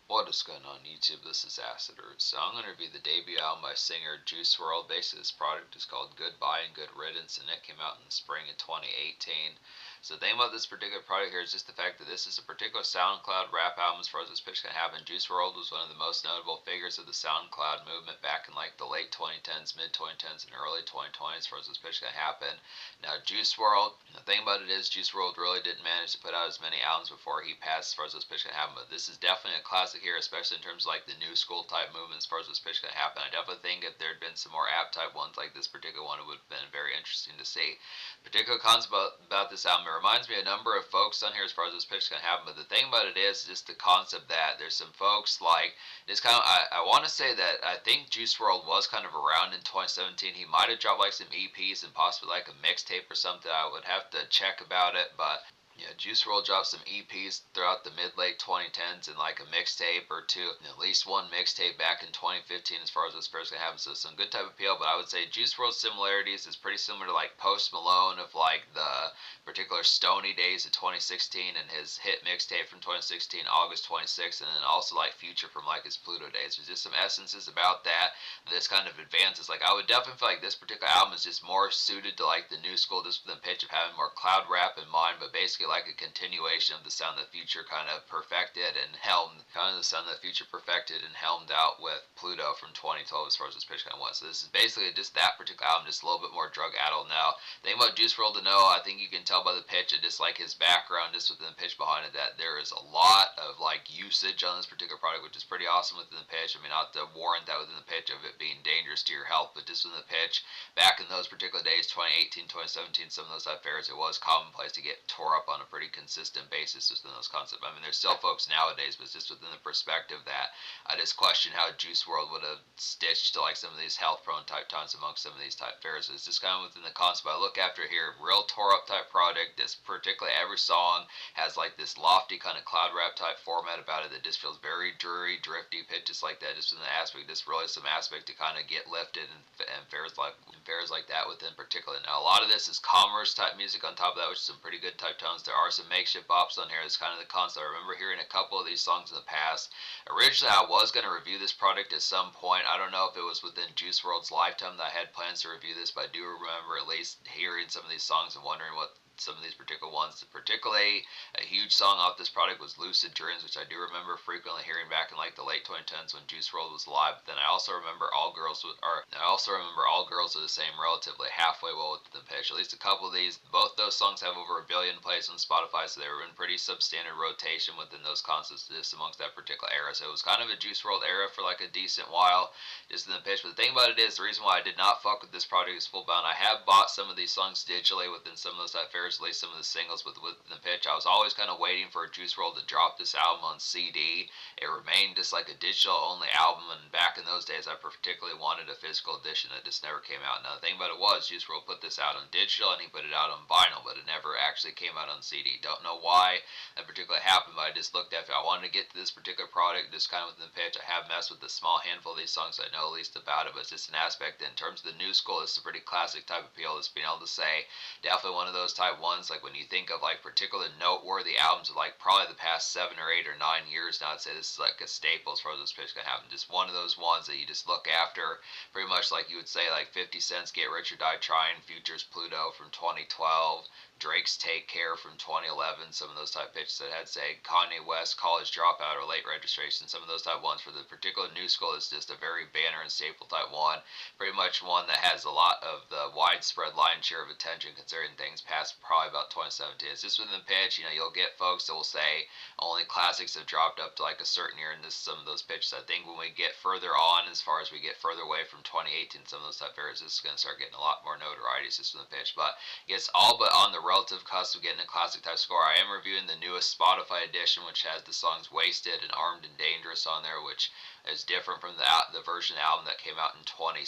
What is going on YouTube? This is Acid Roots. So I'm going to review the debut album by singer Juice Wrld. Basically this product is called Goodbye and Good Riddance, and it came out in the spring of 2018. So the thing about this particular product here is just the fact that this is a particular SoundCloud rap album as far as this pitch can happen. Juice Wrld was one of the most notable figures of the SoundCloud movement back in like the late 2010s, mid 2010s, and early 2020s as far as this pitch can happen. Now Juice Wrld, the thing about it is Juice Wrld really didn't manage to put out as many albums before he passed as far as this pitch can happen, but this is definitely a classic here, especially in terms of like the new school type movement as far as this pitch can happen. I definitely think if there had been some more app type ones like this particular one, it would have been very interesting to see. Particular concept about this album, it reminds me of a number of folks on here as far as this pitch can happen, but the thing about it is just the concept that there's some folks like this kind of, I want to say that I think Juice Wrld was kind of around in 2017. He might have dropped like some EPs and possibly like a mixtape or something. I would have to check about it, but yeah, Juice WRLD dropped some EPs throughout the mid-late 2010s and like a mixtape or two, at least one mixtape back in 2015 as far as this person happens. So some good type of appeal, but I would say Juice WRLD similarities is pretty similar to like Post Malone of like the particular Stony days of 2016 and his hit mixtape from 2016, August 26th, and then also like Future from like his Pluto days. There's just some essences about that. This kind of advances. Like I would definitely feel like this particular album is just more suited to like the new school, just with the pitch of having more cloud rap in mind, but basically like a continuation of the sound of the future kind of perfected and helmed, kind of the sound of the future perfected and helmed out with Pluto from 2012 as far as this pitch kind of went. So this is basically just that particular album, just a little bit more drug addled now. The thing about Juice WRLD to know, I think you can tell by the pitch and just like his background, just within the pitch behind it, that there is a lot of like usage on this particular product, which is pretty awesome within the pitch. I mean, not to warrant that within the pitch of it being dangerous to your health, but just within the pitch, back in those particular days, 2018, 2017, some of those affairs, it was commonplace to get tore up on a pretty consistent basis within those concepts. I mean, there's still folks nowadays, but it's just within the perspective that I just question how Juice WRLD would have stitched to like some of these health prone type times amongst some of these type affairs. It's just kind of within the concept I look after here, real tore up type project. This particularly every song has like this lofty kind of cloud rap type format about it that just feels very dreary, drifty, pitches like that. Just in the aspect, just really some aspect to kind of get lifted and fares like that within particular. Now a lot of this is commerce type music on top of that, which is some pretty good type tones. There are some makeshift bops on here. It's kind of the concept. I remember hearing a couple of these songs in the past. Originally, I was going to review this product at some point. I don't know if it was within Juice WRLD's lifetime that I had plans to review this, but I do remember at least hearing some of these songs and wondering what some of these particular ones. Particularly a huge song off this product was Lucid Dreams, which I do remember frequently hearing back in like the late 2010s when Juice WRLD was alive. But then I also remember All Girls Are the Same relatively halfway well with the pitch. At least a couple of these, both those songs have over 1 billion plays on Spotify, so they were in pretty substandard rotation within those concepts just amongst that particular era. So it was kind of a Juice WRLD era for like a decent while just in the pitch. But the thing about it is, the reason why I did not fuck with this project is full bound. I have bought some of these songs digitally within some of those affairs, at least some of the singles within the pitch. I was always kind of waiting for Juice WRLD to drop this album on CD. It remained just like a digital only album, and back in those days I particularly wanted a physical edition that just never came out. Now the thing about it was, Juice WRLD put this out on digital and he put it out on vinyl, but it never actually came out on CD. Don't know why that particularly happened, but I just looked at it. I wanted to get to this particular product just kind of within the pitch. I have messed with a small handful of these songs, so I know at least about it, but it's just an aspect that in terms of the new school, it's a pretty classic type of appeal. It's being able to say, definitely one of those type ones, like when you think of like particular noteworthy albums of like probably the past 7 or 8 or 9 years now, I'd say this is like a staple as far as this pitch can happen. Just one of those ones that you just look after, pretty much like you would say like 50 Cent's Get Rich or Die Trying, Future's Pluto from 2012, Drake's Take Care from 2011, some of those type pitches that had, say, Kanye West, College Dropout, or Late Registration, some of those type ones for the particular new school is just a very banner and staple type one. Pretty much one that has a lot of the widespread lion's share of attention considering things past probably about 2017. It's just within the pitch, you'll get folks that will say only classics have dropped up to like a certain year, and this some of those pitches. I think when we get further on, as far as we get further away from 2018, some of those type areas, this is going to start getting a lot more notoriety. It's just within the pitch, but it's all but on the relative cusp of getting a classic type score. I am reviewing the newest Spotify edition, which has the songs Wasted and Armed and Dangerous on there, which is different from the version of the album that came out in 2018,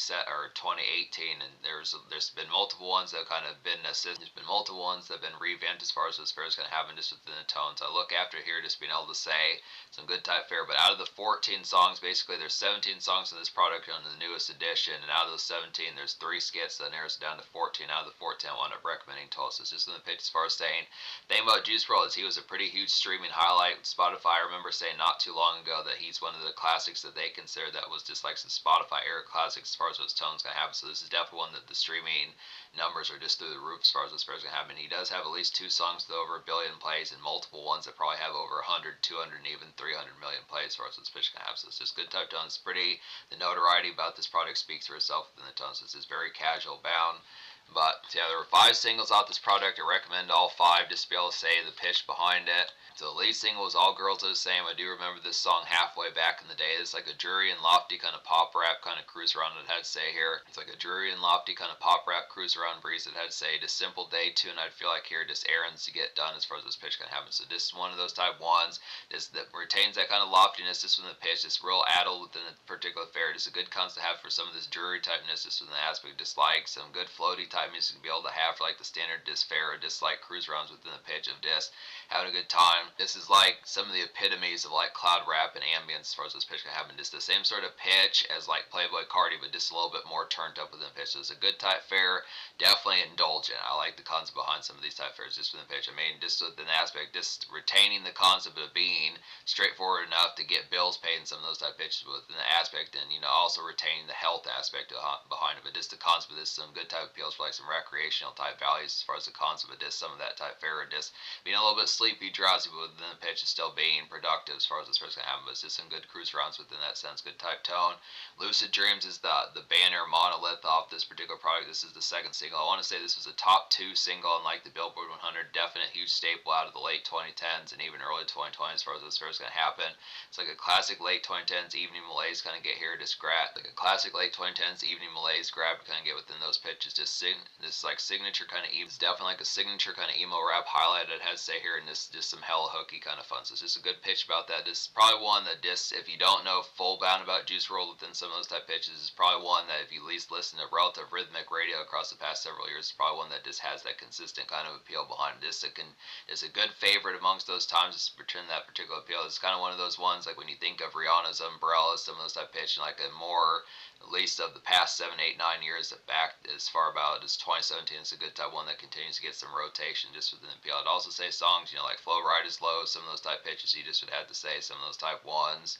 and there's been multiple ones that have kind of been assisted. There's been multiple ones that have been revamped as far as what's going to happen just within the tones. I look after here just being able to say some good type fare, but out of the 14 songs, basically there's 17 songs in this product on the newest edition, and out of those 17, there's 3 skits that narrows it down to 14. Out of the 14, I wound up recommending Tulsa. So just in the pitch as far as saying, the thing about Juice WRLD is he was a pretty huge streaming highlight. Spotify, I remember saying not too long ago that he's one of the classics that they consider that was just like some Spotify era classics as far as those tones going to happen. So this is definitely one that the streaming numbers are just through the roof as far as what's going to happen. He does have at least 2 songs with over 1 billion plays and multiple ones that probably have over 100, 200, and even 300 million plays as far as what's going to happen. So it's just good type tones. Pretty, the notoriety about this product speaks for itself within the tones. This is very casual bound. But yeah, there were 5 singles off this product. I recommend all 5 just to be able to say the pitch behind it. So the lead single was All Girls Are the Same. I do remember this song halfway back in the day. It's like a dreary and lofty kind of pop rap kind of cruise around it had to say here. It's like a dreary and lofty kind of pop rap cruise around breeze it had to say. Just simple day tune. I'd feel like here just errands to get done as far as this pitch can happen. So this is one of those type ones just that retains that kind of loftiness just from the pitch. It's real addled within a particular fare. Just a good concept to have for some of this dreary typeness just within the aspect. Just like some good floaty type music to be able to have for like the standard disc fare or just like cruise rounds within the pitch of disc. Having a good time. This is like some of the epitomes of like cloud rap and ambience as far as this pitch can happen. Just the same sort of pitch as like Playboy Cardi, but just a little bit more turned up within the pitch. So it's a good type fare, definitely indulgent. I like the concept behind some of these type fares just within the pitch. I mean, just within the aspect, just retaining the concept of being straightforward enough to get bills paid in some of those type pitches within the aspect, and also retaining the health aspect behind it. But just the concept of this, some good type appeals for like some recreational type values as far as the concept of just some of that type fare, or just being a little bit sleepy, drowsy, but within the pitch is still being productive as far as this first going to happen. But it's just some good cruise rounds within that sense, good type tone. Lucid Dreams is the banner monolith off this particular product. This is the second single. I want to say this was a top 2 single on like the Billboard 100, definite huge staple out of the late 2010s and even early 2020s as far as this first going to happen. It's like a classic late 2010s evening malaise kind of get here, just grab like a classic late 2010s evening malaise grab to kind of get within those pitches. Just this like signature kind of it's definitely like a signature kind of emo rap highlight it has to say here, and this just some hella hooky kind of fun. So it's just a good pitch about that. This is probably one that just, if you don't know full bound about Juice WRLD within some of those type pitches, is probably one that if you at least listen to relative rhythmic radio across the past several years, it's probably one that just has that consistent kind of appeal behind it. This is a good favorite amongst those times to pretend that particular appeal. It's kind of one of those ones like when you think of Rihanna's Umbrella, some of those type pitch, like a more, at least of the past 7, 8, 9 years back as far about as 2017, it's a good type one that continues to get some rotation just within the appeal. I'd also say songs, like Flow Ride is Low, some of those type pitches you just would have to say, some of those type ones.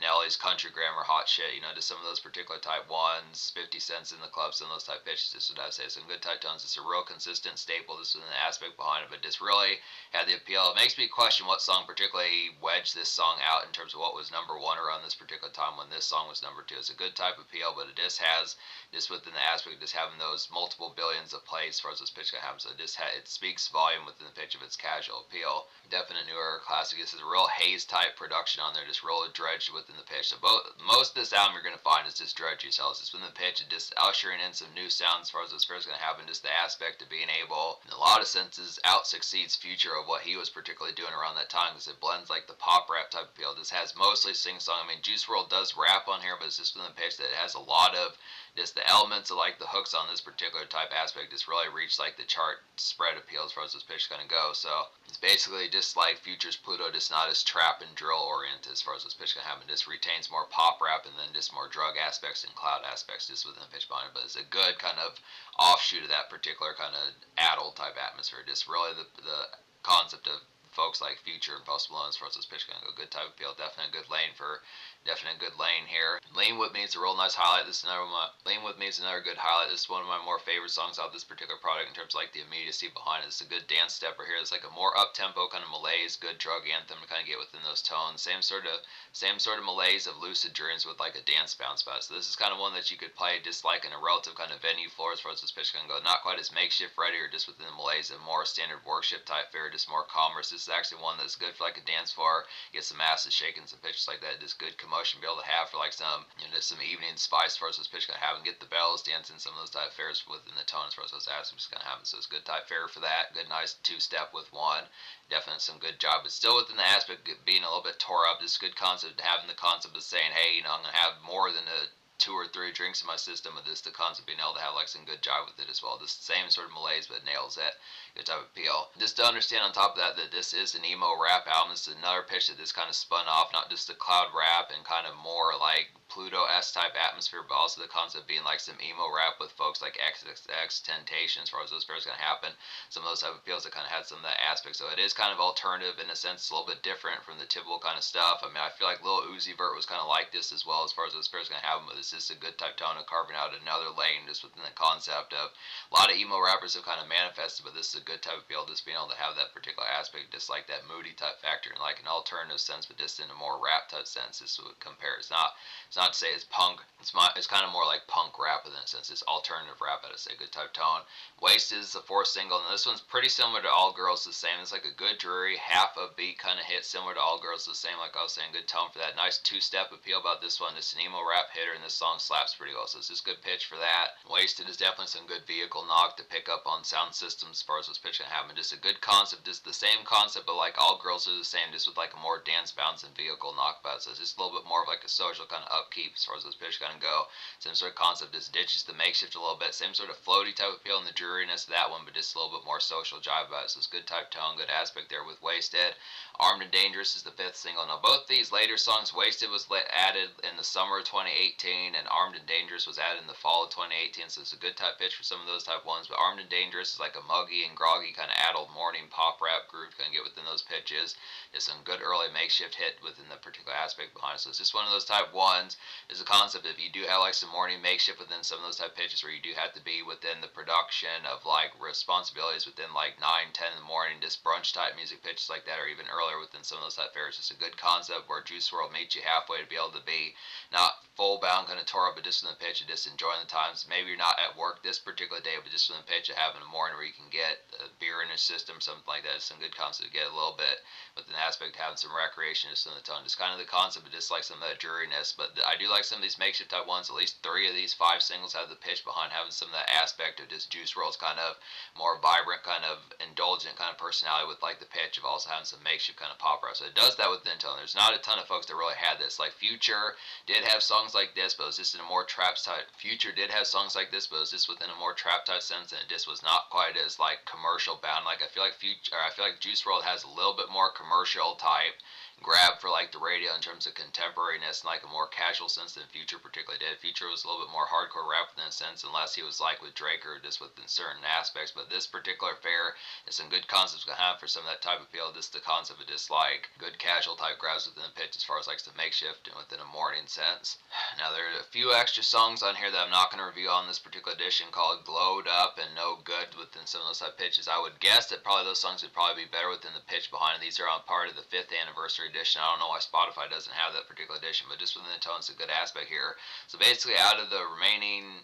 Nelly's Country Grammar, Hot Shit, just some of those particular type ones, 50 Cents in the Club, some of those type pitches, just what I say, some good type tones. It's a real consistent staple, this is an aspect behind it, but just really had the appeal. It makes me question what song particularly wedged this song out in terms of what was number 1 around this particular time when this song was number 2. It's a good type appeal, but it just has, just within the aspect of just having those multiple billions of plays as far as this pitch can happen, so it speaks volume within the pitch of its casual appeal. Definite new era classic. This is a real haze type production on there, just real dredged within the pitch. So most of this album you're going to find is just dredgy cells. It's within the pitch and just ushering in some new sounds as far as this first going to happen. Just the aspect of being able, in a lot of senses, out succeeds Future of what he was particularly doing around that time, because it blends like the pop rap type of feel. This has mostly sing song. I mean, Juice WRLD does rap on here, but it's just within the pitch that it has a lot of just the elements of like the hooks on this particular type aspect just really reach like the chart spread appeal as far as this pitch is going to go. So it's basically just like Future's Pluto, just not as trap and drill oriented as far as this pitch can happen. Just retains more pop rap and then just more drug aspects and cloud aspects just within the pitch behind it. But it's a good kind of offshoot of that particular kind of addled type atmosphere. Just really the concept of folks like Future and Post Malone as far as this pitch can go. Good type appeal, definitely a good lane for. Definitely a good lane here. Lean With Me is a real nice highlight. This is another one. Lean With Me is another good highlight. This is one of my more favorite songs off this particular product in terms of like the immediacy behind it. It's a good dance stepper here. It's like a more up-tempo kind of malaise, good drug anthem to kind of get within those tones. Same sort of malaise of Lucid Dreams with like a dance bounce spot. So this is kind of one that you could play just like in a relative kind of venue floor as far as this pitch can go. Not quite as makeshift ready or just within the malaise of more standard worship type fare, just more calmer. This this is actually one that's good for like a dance floor, get some asses shaking, some pitches like that, just good commotion, be able to have for like some, just some evening spice as far as those pitches kind of have, and get the bells dancing, some of those type fares within the tone as far as those aspects kind of happen. So it's good type fare for that, good nice two-step with one. Definitely some good job, but still within the aspect of being a little bit tore up. Just good concept, having the concept of saying, hey, I'm gonna have more than a 2 or 3 drinks in my system, but this the concept being able to have like some good job with it as well. This same sort of malaise, but nails it. Good type of appeal. Just to understand on top of that this is an emo rap album. This is another pitch that this kind of spun off, not just the cloud rap and kind of more like Pluto-esque type atmosphere, but also the concept being like some emo rap with folks like XXX Temptation, as far as those pairs going to happen. Some of those type of appeals that kind of had some of that aspect. So it is kind of alternative in a sense. It's a little bit different from the typical kind of stuff. I mean, I feel like Lil Uzi Vert was kind of like this as well, as far as those pairs going to happen, but this is a good type tone of carving out another lane just within the concept of a lot of emo rappers have kind of manifested, but this is a good type of appeal, just being able to have that particular aspect, just like that moody type factor in like an alternative sense, but just in a more rap type sense. This would compare. It's not to say it's punk. It's kind of more like punk rap in a sense. It's alternative rap, I'd say. Good type tone. Wasted is the 4th single, and this one's pretty similar to All Girls the Same. It's like a good dreary half a beat kind of hit, similar to All Girls the Same. Like I was saying, good tone for that. Nice two-step appeal about this one. It's an emo rap hitter, and this song slaps pretty well. So it's just good pitch for that. Wasted is definitely some good vehicle knock to pick up on sound systems as far as what's pitching happen. Just a good concept, just the same concept, but like All Girls are the Same, just with like a more dance bounce and vehicle knockback. So it's just a little bit more of like a social kind of upkeep as far as those pitches kind of go. Same sort of concept, just ditches the makeshift a little bit. Same sort of floaty type appeal in the dreariness of that one, but just a little bit more social jive about it. So it's good type tone, good aspect there with Wasted. Armed and Dangerous is the 5th single. Now both these later songs, Wasted was added in the summer of 2018, and Armed and Dangerous was added in the fall of 2018. So it's a good type pitch for some of those type ones. But Armed and Dangerous is like a muggy and groggy kind of adult morning pop rap groove to kind of get within those pitches. Just some good early makeshift hit within the particular aspect behind it. So it's just one of those type ones. Is a concept if you do have like some morning makeshift within some of those type pitches where you do have to be within the production of like responsibilities within like 9-10 in the morning, just brunch type music pitches like that, or even earlier within some of those type fares. It's a good concept where Juice WRLD meets you halfway to be able to be not full bound kind of tore up, but just in the pitch and just enjoying the times. Maybe you're not at work this particular day, but just in the pitch of having a morning where you can get a beer in your system, something like that. It's some good concept to get a little bit with an aspect of having some recreation just in the tone. Just kind of the concept of just like some of that dreariness. But I do like some of these makeshift type ones. At least 3 of these 5 singles have the pitch behind having some of that aspect of just Juice WRLD's kind of more vibrant, kind of indulgent kind of personality with like the pitch of also having some makeshift kind of pop rock. So it does that with tone. There's not a ton of folks that really had this. Like Future did have songs like this, but it was just in a more trap type. Future did have songs like this, but it was just within a more trap type sense, and it just was not quite as like commercial bound. Like I feel like Juice WRLD has a little bit more commercial type grab for like the radio in terms of contemporariness and like a more casual sense than Future particularly did. Future was a little bit more hardcore rap in a sense, unless he was like with Drake or just within certain aspects. But this particular fair is some good concepts to have for some of that type of appeal. Just the concept of just like good casual type grabs within the pitch as far as like some makeshift and within a morning sense. Now there are a few extra songs on here that I'm not going to review on this particular edition called Glowed Up and No Good within some of those type pitches. I would guess that probably those songs would probably be better within the pitch behind it. These are on part of the 5th anniversary edition. I don't know why Spotify doesn't have that particular edition, but just within the tone, it's a good aspect here. So basically, out of the remaining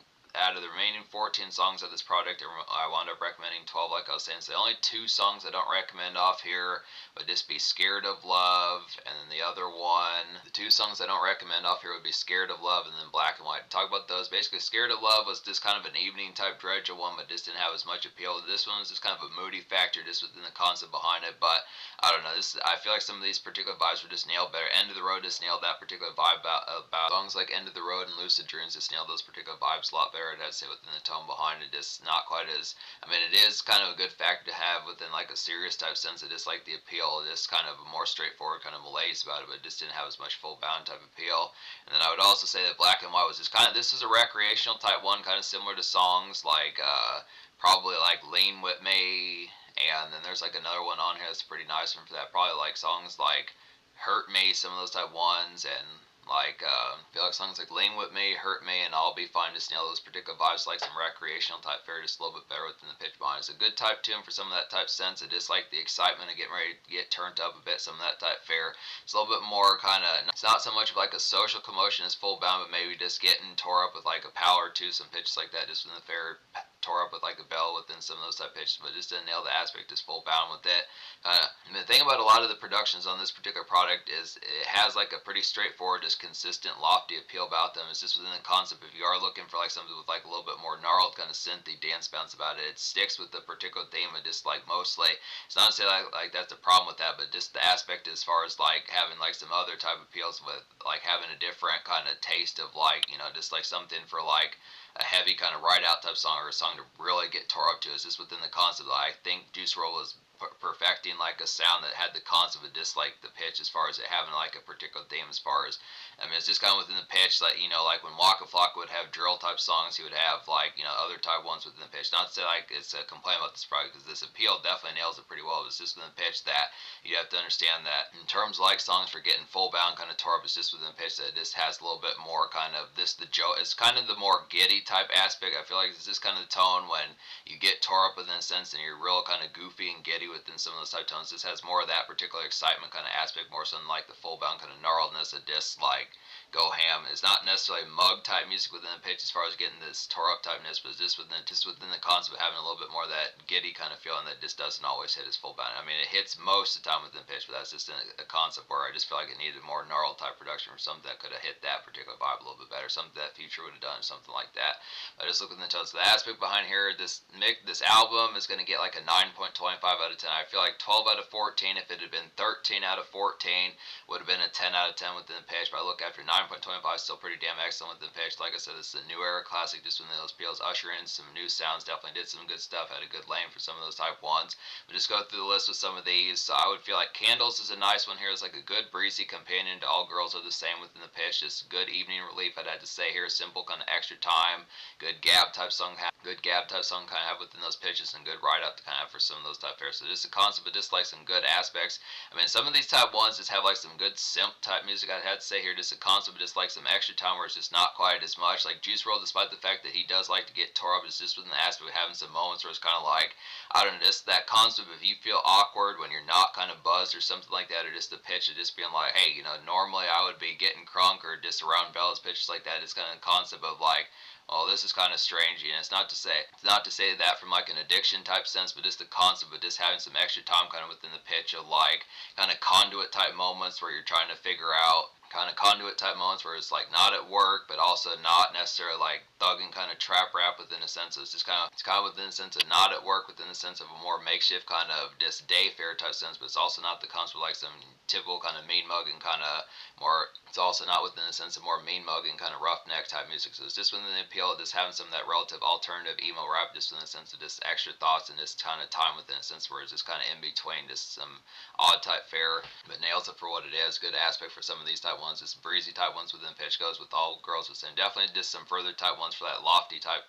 14 songs of this project, I wound up recommending 12, like I was saying. So the only 2 songs I don't recommend off here would just be Scared of Love, and then the other one, the 2 songs I don't recommend off here would be Scared of Love and then Black and White. Talk about those. Basically, Scared of Love was just kind of an evening type dredger one, but just didn't have as much appeal. This one was just kind of a moody factor just within the concept behind it, but I don't know. I feel like some of these particular vibes were just nailed better. End of the Road just nailed that particular vibe about songs like End of the Road and Lucid Dreams just nailed those particular vibes a lot better, I'd say, within the tone behind it. Just not quite as, I mean, it is kind of a good factor to have within like a serious type sense. It is like the appeal, just kind of a more straightforward kind of malaise about it, but it just didn't have as much full bound type appeal. And then I would also say that Black and White was just kind of, this is a recreational type one, kind of similar to songs like probably like Lean With Me, and then there's like another one on here that's a pretty nice one for that. Probably like songs like Hurt Me, some of those type ones, and like I feel like songs like Lean With Me, Hurt Me, and I'll Be Fine just nail those particular vibes, like some recreational type fare, just a little bit better within the pitch behind. It's a good type tune for some of that type sense. It just like the excitement of getting ready to get turned up a bit, some of that type fare. It's a little bit more kind of, it's not so much of like a social commotion as full bound, but maybe just getting tore up with like a pal or 2, some pitches like that, just within the fare, tore up with like a bell within some of those type pitches, but just didn't nail the aspect, just full bound with it. The thing about a lot of the productions on this particular product is it has like a pretty straightforward, just consistent, lofty appeal about them. It's just within the concept. If you are looking for like something with like a little bit more gnarled kind of synthy dance bounce about it, it sticks with the particular theme of just like mostly. It's not to say like that's a problem with that, but just the aspect as far as like having like some other type of appeals with like having a different kind of taste of like, you know, just like something for like a heavy kind of ride out type song, or a song to really get tore up to. Is just within the concept. I think Juice WRLD was perfecting like a sound that had the concept of just like the pitch, as far as it having like a particular theme. As far as, I mean, it's just kind of within the pitch, like, you know, like when Waka Flocka would have drill type songs, he would have like, you know, other type ones within the pitch. Not to say like it's a complaint about this product, because this appeal definitely nails it pretty well. It's just within the pitch that you have to understand that in terms of like songs for getting full bound kind of tore up, it's just within the pitch that it just has a little bit more kind of this, the Joe, it's kind of the more giddy type aspect. I feel like it's just kind of the tone when you get tore up within a sense and you're real kind of goofy and giddy within some of those type tones. This has more of that particular excitement kind of aspect, more so than like the full bound kind of gnarledness of just like go ham. It's not necessarily mug type music within the pitch as far as getting this tore up typeness, but it's just within the concept of having a little bit more of that giddy kind of feeling that just doesn't always hit as full bound. I mean, it hits most of the time within the pitch, but that's just a concept where I just feel like it needed more gnarled type production, or something that could have hit that particular vibe a little bit better, something that Future would have done, something like that. I just look at the tones. So the aspect behind here, this album is going to get like a 9.25 out of 10. I feel like 12 out of 14. If it had been 13 out of 14, would have been a 10 out of 10 within the pitch. But I look after 9.25, still pretty damn excellent within the pitch. Like I said, this is a new era classic, just within those peels, usher in some new sounds. Definitely did some good stuff. Had a good lane for some of those type ones. But just go through the list with some of these. So I would feel like Candles is a nice one here. It's like a good breezy companion to All Girls Are the Same within the pitch. Just good evening relief, I'd have to say here. Simple kind of extra time. Good gab type song kind of have within those pitches, and good ride up to kind of have for some of those type pairs. So just a concept, but just like some good aspects. I mean, some of these type ones just have like some good simp type music. I'd have to say here, just a concept, but just like some extra time where it's just not quite as much. Like Juice WRLD, despite the fact that he does like to get tore up, it's just within the aspect of having some moments where it's kind of like, I don't know, just that concept of, if you feel awkward when you're not kind of buzzed or something like that, or just the pitch of just being like, hey, you know, normally I would be getting crunk or just around bells pitches like that. It's kind of the concept of like, oh, this is kind of strange. And it's not to say that from like an addiction type sense, but just the concept of just having some extra time kind of within the pitch of like kind of conduit type moments where you're trying to figure out where it's like not at work, but also not necessarily like thugging kind of trap rap within a sense of, it's kind of within the sense of not at work, within the sense of a more makeshift kind of just day fair type sense, but it's also not the concept of like some typical kind of mean mugging kind of more, it's also not within the sense of more mean mugging kind of roughneck type music. So it's just within the appeal of just having some of that relative alternative emo rap, just within the sense of just extra thoughts and just kind of time within a sense where it's just kind of in between, just some odd type fare, but nails it for what it is. Good aspect for some of these type ones, just breezy type ones within pitch, goes with All Girls with Sin. Definitely just some further type ones for that lofty type,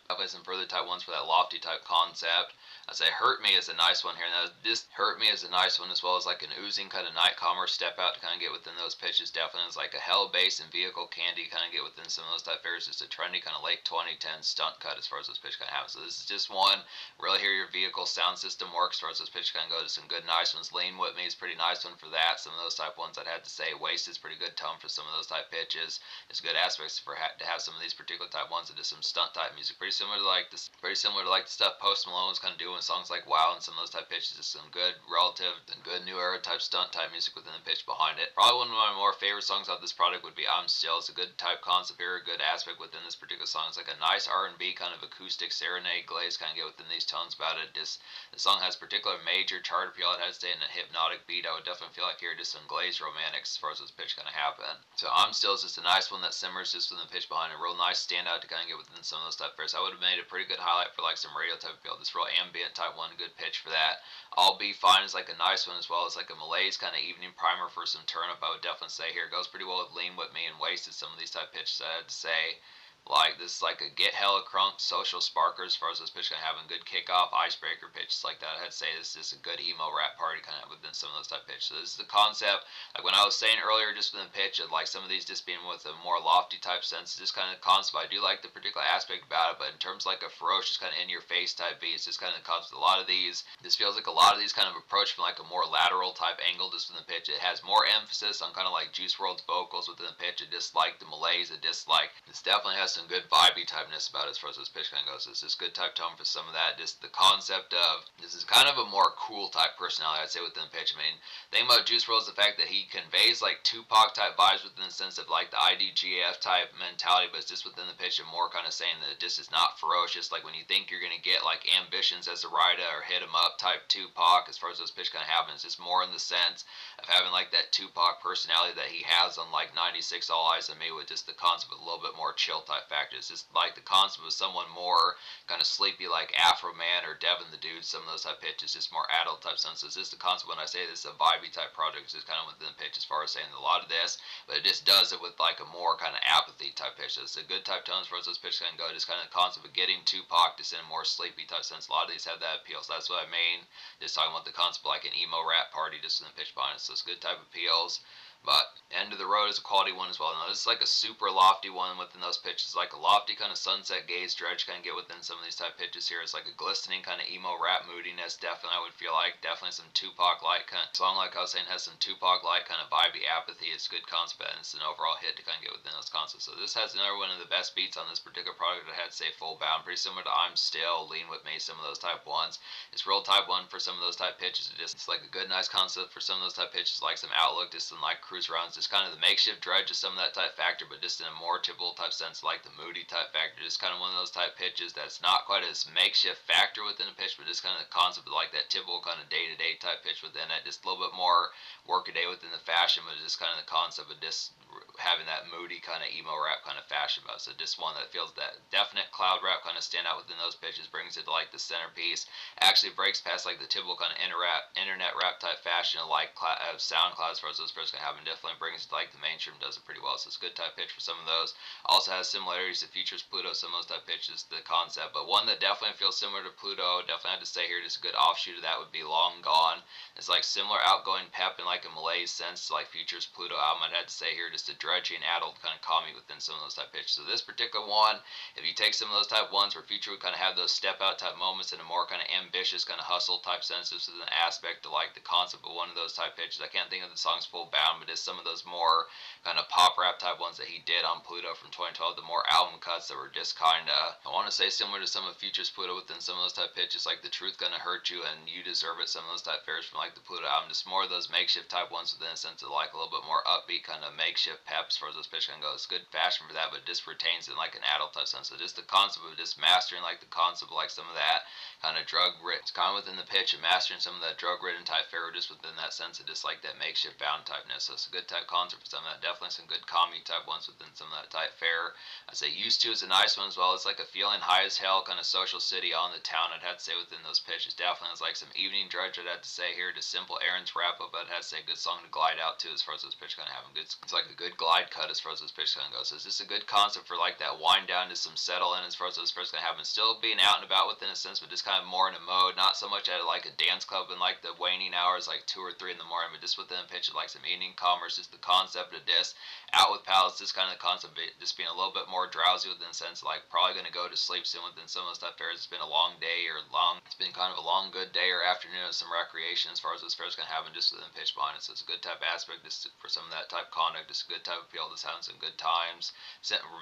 concept. I say Hurt Me is a nice one here. Now this Hurt Me is a nice one, as well as like an oozing kind of night commerce step out to kind of get within those pitches. Definitely is like a hell bass and vehicle candy kind of get within some of those type fares. Just a trendy kind of late 2010 stunt cut as far as those pitch kind of happen. So this is just one really hear your vehicle sound system works as far as those pitch kind of go to some good nice ones. Lean With Me is pretty nice one for that. Some of those type ones I'd have to say. Waste is pretty good tone for some of those type pitches. It's good aspects for to have some of these particular type ones that do some stunt type music. Pretty similar to like the stuff Post Malone was kind of doing songs like Wow and some of those type pitches. Just some good relative and good new era type stunt type music within the pitch behind it. Probably one of my more favorite songs off this product would be I'm Still. It's a good type concept here, a good aspect within this particular song. It's like a nice R&B kind of acoustic serenade glaze kind of get within these tones about it. Just the song has particular major chart appeal. It has to stay in a hypnotic beat. I would definitely feel like here just some glazed romantics as far as this pitch kind of happen. So I'm Still is just a nice one that simmers just within the pitch behind it. Real nice standout to kind of get within some of those type fares. I would have made a pretty good highlight for like some radio type appeal. This real ambient type one, good pitch for that. I'll Be Fine is like a nice one, as well as like a malaise kind of evening primer for some turn up. I would definitely say here it goes pretty well with Lean With Me and Wasted. Some of these type pitches I had to say. Like this is like a get hella crunk social sparker as far as this pitch kind of having good kickoff icebreaker pitches like that. I'd say this is just a good emo rap party kind of within some of those type pitches. So this is the concept. Like when I was saying earlier, just within the pitch of like some of these just being with a more lofty type sense, just kind of concept. I do like the particular aspect about it, but in terms of like a ferocious kind of in your face type beat, it's just kind of the concept. A lot of these, this feels like a lot of these kind of approach from like a more lateral type angle just within the pitch. It has more emphasis on kind of like Juice WRLD's vocals within the pitch. It just like the malaise. It just like this definitely has has some good vibey typeness about it as far as this pitch kind of goes. It's just good type tone for some of that. Just the concept of this is kind of a more cool type personality, I'd say, within the pitch. I mean, the thing about Juice WRLD is the fact that he conveys like Tupac type vibes within the sense of like the IDGF type mentality, but it's just within the pitch and more kind of saying that this is not ferocious. Like when you think you're gonna get like Ambitions as a rider or Hit 'em Up type Tupac, as far as those pitch kind of happen, it's just more in the sense of having like that Tupac personality that he has on like 96 All Eyes on Me, with just the concept of a little bit more chill type factor. It's just like the concept of someone more kind of sleepy like Afro Man or Devin the Dude, some of those type pitches, just more adult type sense. So it's just the concept when I say this is a vibey type project, it's just kind of within the pitch as far as saying a lot of this, but it just does it with like a more kind of apathy type pitch. So it's a good type tones for those pitches can go. Just kind of the concept of getting Tupac just in a more sleepy type sense. A lot of these have that appeal. So that's what I mean. Just talking about the concept of like an emo rap party just in the pitch behind it. So it's good type appeals. But End of the Road is a quality one as well. Now this is like a super lofty one within those pitches, like a lofty kind of sunset gaze dredge kind of get within some of these type pitches here. It's like a glistening kind of emo rap moodiness. Definitely, I would feel like definitely some Tupac like kind of song. Like I was saying, has some Tupac like kind of vibey apathy. It's good concept and it's an overall hit to kind of get within those concepts. So this has another one of the best beats on this particular product. I had to say Full Bound, pretty similar to I'm Still, Lean With Me, some of those type ones. It's real type one for some of those type pitches. It's like a good nice concept for some of those type pitches, like some Outlook, just in like cruise runs, just kind of the makeshift dredge, just some of that type factor, but just in a more typical type sense, like the moody type factor. Just kind of one of those type pitches that's not quite as makeshift factor within a pitch, but just kind of the concept of like that typical kind of day-to-day type pitch within it. Just a little bit more work-a-day within the fashion, but just kind of the concept of just having that moody kind of emo rap kind of fashion about it. So just one that feels that definite cloud rap kind of stand out within those pitches, brings it to like the centerpiece, actually breaks past like the typical kind of internet rap type fashion of like SoundCloud as far as those pitches can happen. Definitely brings it to like the mainstream, does it pretty well. So it's a good type pitch for some of those. Also has similarities to Futures Pluto, some of those type pitches, the concept. But one that definitely feels similar to Pluto, definitely have to say here, just a good offshoot of that would be Long Gone. It's like similar outgoing pep in like a malaise sense to like Futures Pluto album. I'd have to say here, just a dredgy and adult kind of calming within some of those type pitches. So this particular one, if you take some of those type ones where Future would kind of have those step out type moments in a more kind of ambitious kind of hustle type sense, this is an aspect to like the concept of one of those type pitches. I can't think of the song's Full Bound, but it's some of those more kind of pop rap type ones that he did on Pluto from 2012, the more album cuts that were just kind of, I want to say, similar to some of Future's Pluto within some of those type pitches, like The Truth Gonna Hurt You and You Deserve It, some of those type fares from like the Pluto album, just more of those makeshift type ones within a sense of like a little bit more upbeat kind of makeshift peps for those pitch can go. It's good fashion for that, but it just retains in like an adult type sense. So just the concept of just mastering like the concept of like some of that kind of drug ridden, it's kind of within the pitch and mastering some of that drug ridden type fare, just within that sense of just like that makeshift bound typeness. So it's a good type concept for some of that. Definitely some good comedy type ones within some of that type fare. I'd say Used To is a nice one as well. It's like a feeling high as hell kind of social city on the town, I'd have to say, within those pitches. Definitely is like some evening dredge, I'd have to say here, just simple errands wrap up. I'd have to say good song to glide out to as far as those pitch kind of having good. It's like a good glide cut as far as those pitch kind of goes. So it's just a good concept for like that wind down to some settle in as far as those pitch kind of having. Still being out and about within a sense, but just kind of more in a mode, not so much at like a dance club in like the waning hours, like 2 or 3 in the morning, but just within a pitch of like some evening commerce. Just the concept of this out with pals, just kind of the concept of just being a little bit more drowsy within the sense of like probably going to go to sleep soon within some of those type fairs. It's been a long day or it's been kind of a long good day or afternoon of some recreation as far as those fairs can happen just within pitch behind it. So it's a good type aspect just for some of that type conduct, just a good type appeal, just having some good times.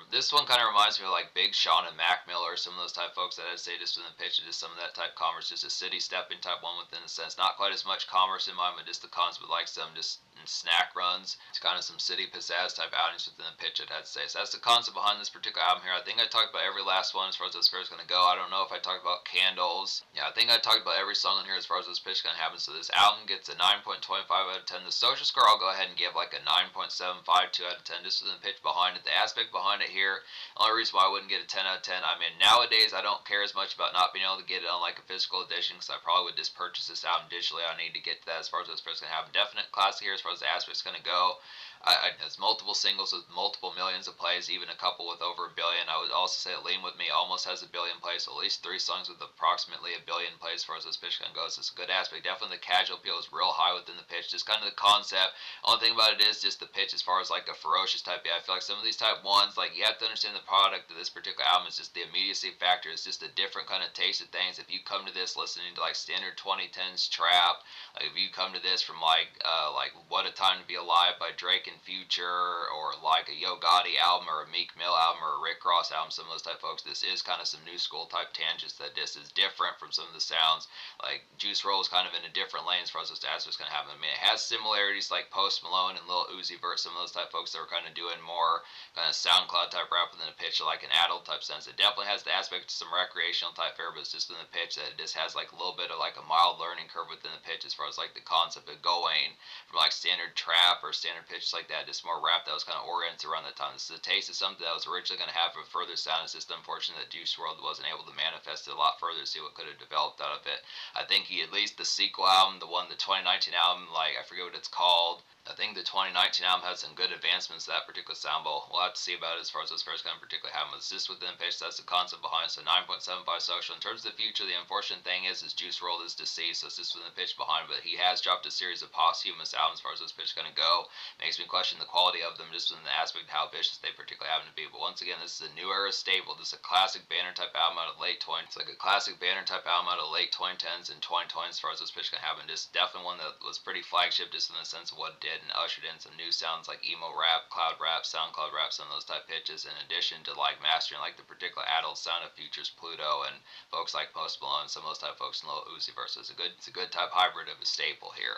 This one kind of reminds me of like Big Sean and Mac Miller, some of those type folks that I'd say just within pitch, just some of that type commerce, just a city stepping type one within a sense. Not quite as much commerce in mind, but just the concept of like some just snack runs. It's kind of some city pizzazz type outings within the pitch, I'd have to say. So that's the concept behind this particular album here. I think I talked about every last one as far as this fair is going to go. I don't know if I talked about Candles. Yeah, I think I talked about every song on here as far as this pitch is going to happen. So this album gets a 9.25 out of 10. The social score I'll go ahead and give like a 9.752 out of 10 just within the pitch behind it. The aspect behind it here, the only reason why I wouldn't get a 10 out of 10, I mean, nowadays I don't care as much about not being able to get it on like a physical edition because I probably would just purchase this album digitally. I need to get to that as far as this fair is going to happen. Definite classic here as far as the aspect is going to go. It's multiple singles with multiple millions of plays, even a couple with over a billion. I would also say that Lean With Me almost has a billion plays, so at least 3 songs with approximately a billion plays as far as this pitch kind of goes. It's a good aspect. Definitely the casual appeal is real high within the pitch. Just kind of the concept. Only thing about it is just the pitch as far as like a ferocious type. Yeah, I feel like some of these type ones, like you have to understand the product of this particular album is just the immediacy factor. It's just a different kind of taste of things. If you come to this listening to like standard 2010s trap, like if you come to this from like What a Time to Be Alive by Drake in Future, or like a Yo Gotti album, or a Meek Mill album, or a Rick Ross album, some of those type of folks, this is kind of some new school type tangents that this is different from some of the sounds. Like Juice WRLD is kind of in a different lane as far as those stats was going to happen. I mean, it has similarities like Post Malone and Lil Uzi Vert, some of those type of folks that were kind of doing more kind of SoundCloud type rap within a pitch, like an adult type sense. It definitely has the aspect of some recreational type fare, but it's just in the pitch that it just has like a little bit of like a mild learning curve within the pitch as far as like the concept of going from like standard trap or standard pitches like that, just more rap that was kind of oriented around that time. This is a taste of something that was originally going to have a further sound. It's just unfortunate that Juice WRLD wasn't able to manifest it a lot further to see what could have developed out of it. I think he, at least the sequel album, the 2019 album, like I forget what it's called, I think the 2019 album had some good advancements to that particular sound bowl. We'll have to see about it as far as those first kind of particularly happen. It's just within the pitch, that's the concept behind it. So 9.75 social. In terms of the future, the unfortunate thing is Juice WRLD is deceased, so it's just within the pitch behind it. But he has dropped a series of posthumous albums as far as those pitches going to go. Makes me question the quality of them just within the aspect of how vicious they particularly happen to be. But once again, this is a new era staple. This is a classic banner type album out of the late 20s. It's like a classic banner type album out of the late 2010s and 2020s as far as those pitches going to happen. Just definitely one that was pretty flagship just in the sense of what it did and ushered in some new sounds like emo rap, cloud rap, SoundCloud rap, some of those type pitches, in addition to like mastering like the particular adult sound of Future's Pluto and folks like Post Malone, some of those type of folks in Lil Uzi Vert. So it's a good type hybrid of a staple here.